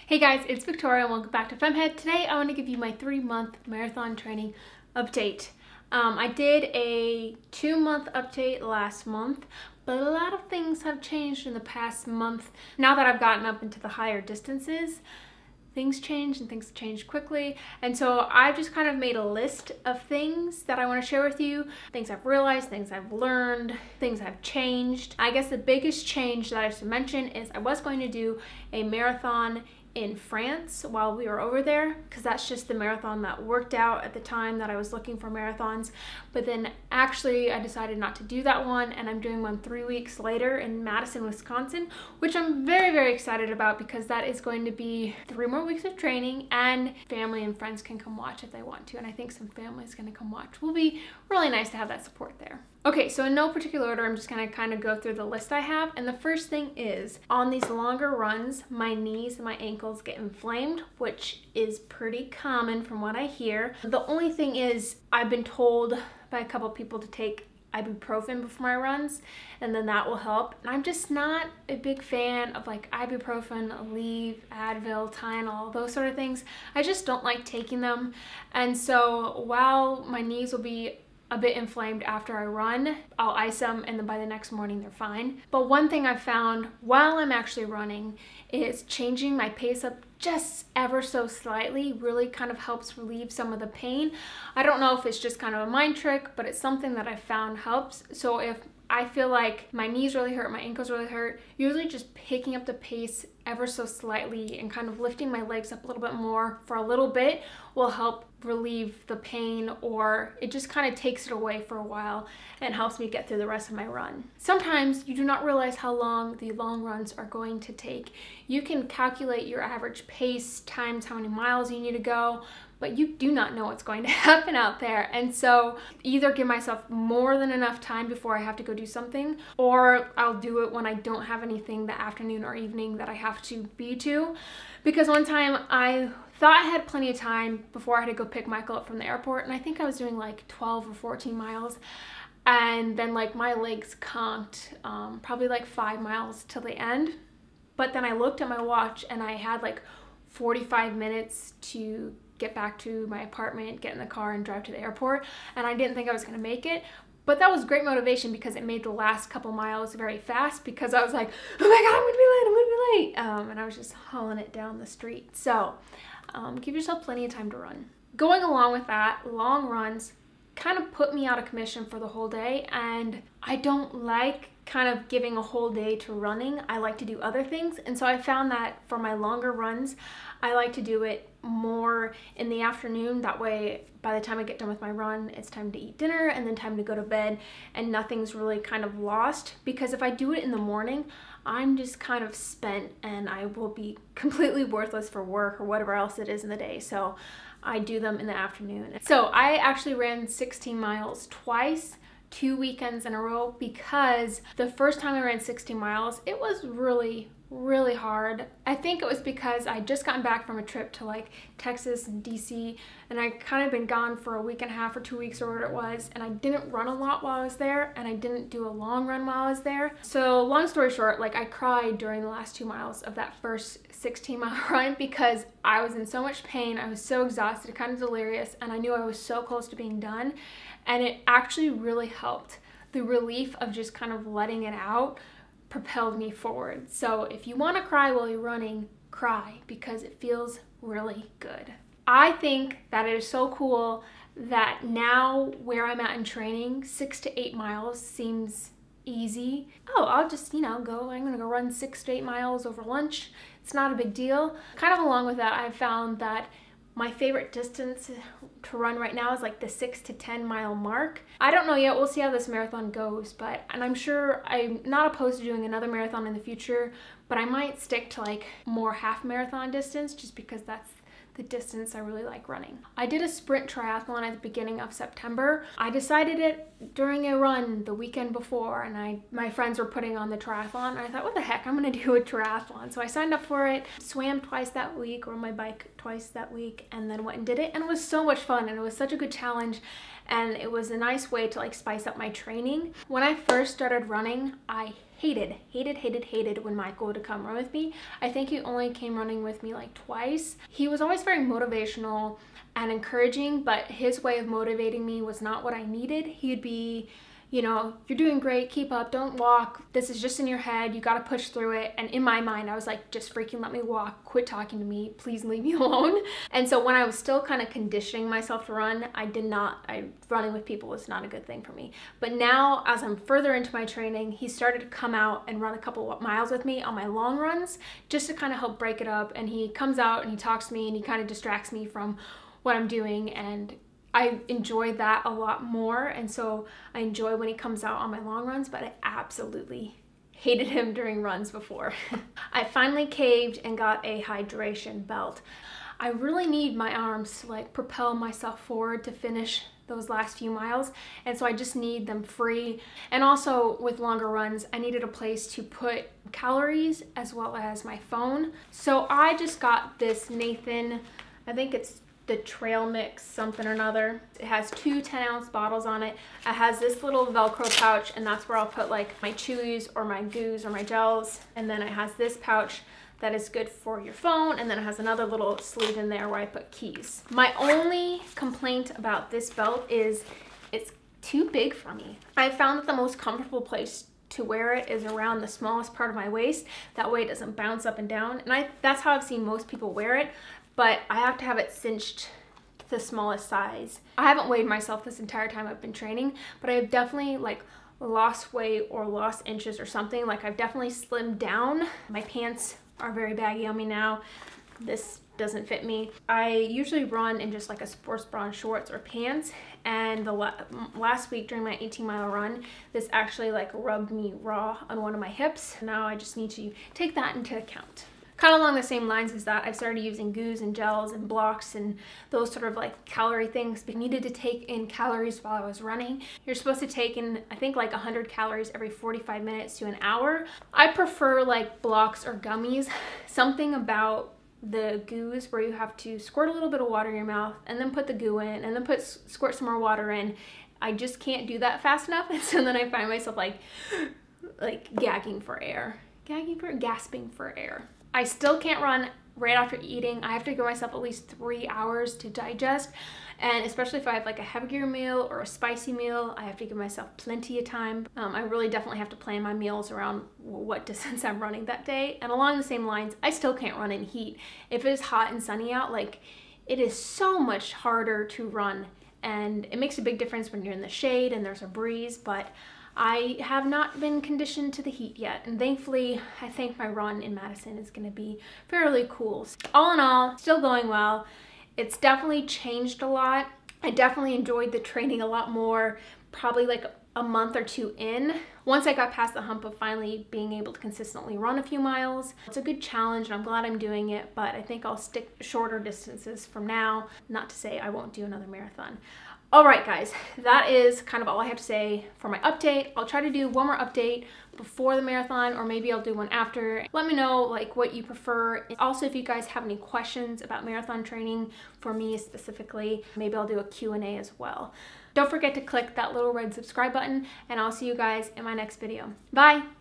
Hey guys, it's Victoria and welcome back to FemmeHead. Today I want to give you my 3-month marathon training update. I did a 2-month update last month, but a lot of things have changed in the past month. Now that I've gotten up into the higher distances, things change and things change quickly. And so I've just kind of made a list of things that I want to share with you. Things I've realized, things I've learned, things have changed. I guess the biggest change that I should mention is I was going to do a marathon in France while we were over there, because that's just the marathon that worked out at the time that I was looking for marathons. But then actually I decided not to do that one, and I'm doing one 3 weeks later in Madison, Wisconsin, which I'm very, very excited about because that is going to be 3 more weeks of training and family and friends can come watch if they want to. And I think some family is going to come watch. It will be really nice to have that support there. Okay, so in no particular order, I'm just gonna kind of go through the list I have. And the first thing is, on these longer runs, my knees and my ankles get inflamed, which is pretty common from what I hear. The only thing is, I've been told by a couple people to take ibuprofen before my runs, and then that will help. And I'm just not a big fan of like ibuprofen, Aleve, Advil, Tylenol, those sort of things. I just don't like taking them. And so while my knees will be a bit inflamed after I run, I'll ice them and then by the next morning they're fine. But one thing I've found while I'm actually running is changing my pace up just ever so slightly really kind of helps relieve some of the pain. I don't know if it's just kind of a mind trick, but it's something that I found helps. So if I feel like my knees really hurt, my ankles really hurt, usually just picking up the pace ever so slightly and kind of lifting my legs up a little bit more for a little bit will help relieve the pain, or it just kind of takes it away for a while and helps me get through the rest of my run. Sometimes you do not realize how long the long runs are going to take. You can calculate your average pace times how many miles you need to go, but you do not know what's going to happen out there. And so either give myself more than enough time before I have to go do something, or I'll do it when I don't have anything the afternoon or evening that I have to be to. Because one time I thought I had plenty of time before I had to go pick Michael up from the airport, and I think I was doing like 12 or 14 miles. And then like my legs conked probably like 5 miles till the end. But then I looked at my watch and I had like 45 minutes to get back to my apartment, get in the car and drive to the airport. And I didn't think I was gonna make it. But that was great motivation because it made the last couple miles very fast, because I was like, oh my God, I'm gonna be late, and I was just hauling it down the street. So give yourself plenty of time to run. Going along with that, long runs kind of put me out of commission for the whole day, and I don't like kind of giving a whole day to running. I like to do other things, and so I found that for my longer runs, I like to do it more in the afternoon. That way, by the time I get done with my run, it's time to eat dinner and then time to go to bed, and nothing's really kind of lost. Because if I do it in the morning, I'm just kind of spent and I will be completely worthless for work or whatever else it is in the day. So I do them in the afternoon. So I actually ran 16 miles twice, 2 weekends in a row, because the first time I ran 16 miles, it was really hard. I think it was because I just gotten back from a trip to like Texas and DC, and I kind of been gone for a week and a half or 2 weeks or whatever it was, and I didn't run a lot while I was there, and I didn't do a long run while I was there. So long story short, like I cried during the last 2 miles of that first 16-mile run because I was in so much pain. I was so exhausted, kind of delirious, and I knew I was so close to being done, and it actually really helped. The relief of just kind of letting it out propelled me forward. So if you want to cry while you're running, cry, because it feels really good. I think that it is so cool that now where I'm at in training, 6 to 8 miles seems easy. Oh, I'll just, I'm gonna go run 6 to 8 miles over lunch. It's not a big deal. Kind of along with that, I've found that my favorite distance to run right now is like the 6 to 10 mile mark. I don't know yet, we'll see how this marathon goes, and I'm sure I'm not opposed to doing another marathon in the future, but I might stick to like more half marathon distance just because that's the distance I really like running. I did a sprint triathlon at the beginning of September. I decided it during a run the weekend before, and my friends were putting on the triathlon, and I thought, what the heck, I'm gonna do a triathlon. So I signed up for it, swam twice that week, rode my bike twice that week, and then went and did it, and it was so much fun, and it was such a good challenge, and it was a nice way to like spice up my training. When I first started running, I hated when Michael would come run with me. I think he only came running with me like twice. He was always very motivational and encouraging, but his way of motivating me was not what I needed. He'd be, you know, you're doing great, keep up, don't walk, this is just in your head, you gotta push through it. And in my mind I was like, just freaking let me walk, quit talking to me, please leave me alone. And so when I was still kind of conditioning myself to run, running with people was not a good thing for me. But now, as I'm further into my training, he started to come out and run a couple of miles with me on my long runs just to kind of help break it up. And he comes out and he talks to me and he kind of distracts me from what I'm doing, and I enjoy that a lot more. And so I enjoy when he comes out on my long runs, but I absolutely hated him during runs before. I finally caved and got a hydration belt. I really need my arms to like propel myself forward to finish those last few miles, and so I just need them free. And also with longer runs, I needed a place to put calories as well as my phone. So I just got this Nathan, I think it's the trail mix something or another. It has two 10-ounce bottles on it. It has this little Velcro pouch, and that's where I'll put like my chewies or my goos or my gels. And then it has this pouch that is good for your phone, and then it has another little sleeve in there where I put keys. My only complaint about this belt is it's too big for me. I found that the most comfortable place to wear it is around the smallest part of my waist. That way it doesn't bounce up and down. And that's how I've seen most people wear it. But I have to have it cinched to the smallest size. I haven't weighed myself this entire time I've been training, but I've definitely like lost weight or lost inches or something. Like I've definitely slimmed down. My pants are very baggy on me now. This doesn't fit me. I usually run in just like a sports bra and shorts or pants, and the last week during my 18-mile run, this actually like rubbed me raw on one of my hips. Now I just need to take that into account. Kind of along the same lines as that, I've started using goos and gels and blocks and those sort of like calorie things. But I needed to take in calories while I was running. You're supposed to take in, I think, like 100 calories every 45 minutes to an hour. I prefer like blocks or gummies. Something about the goos where you have to squirt a little bit of water in your mouth and then put the goo in and then squirt some more water in. I just can't do that fast enough, and so then I find myself like gasping for air. I still can't run right after eating. I have to give myself at least 3 hours to digest, and especially if I have like a heavier meal or a spicy meal, I have to give myself plenty of time. I really definitely have to plan my meals around what distance I'm running that day. And along the same lines, I still can't run in heat. If it is hot and sunny out, like it is so much harder to run, and it makes a big difference when you're in the shade and there's a breeze, but I have not been conditioned to the heat yet, and thankfully I think my run in Madison is going to be fairly cool. All in all, still going well. It's definitely changed a lot. I definitely enjoyed the training a lot more probably like a month or two in. Once I got past the hump of finally being able to consistently run a few miles. It's a good challenge and I'm glad I'm doing it, but I think I'll stick shorter distances from now. Not to say I won't do another marathon. All right, guys, that is kind of all I have to say for my update. I'll try to do one more update before the marathon, or maybe I'll do one after. Let me know like what you prefer. Also, if you guys have any questions about marathon training for me specifically, maybe I'll do a Q&A as well. Don't forget to click that little red subscribe button, and I'll see you guys in my next video. Bye.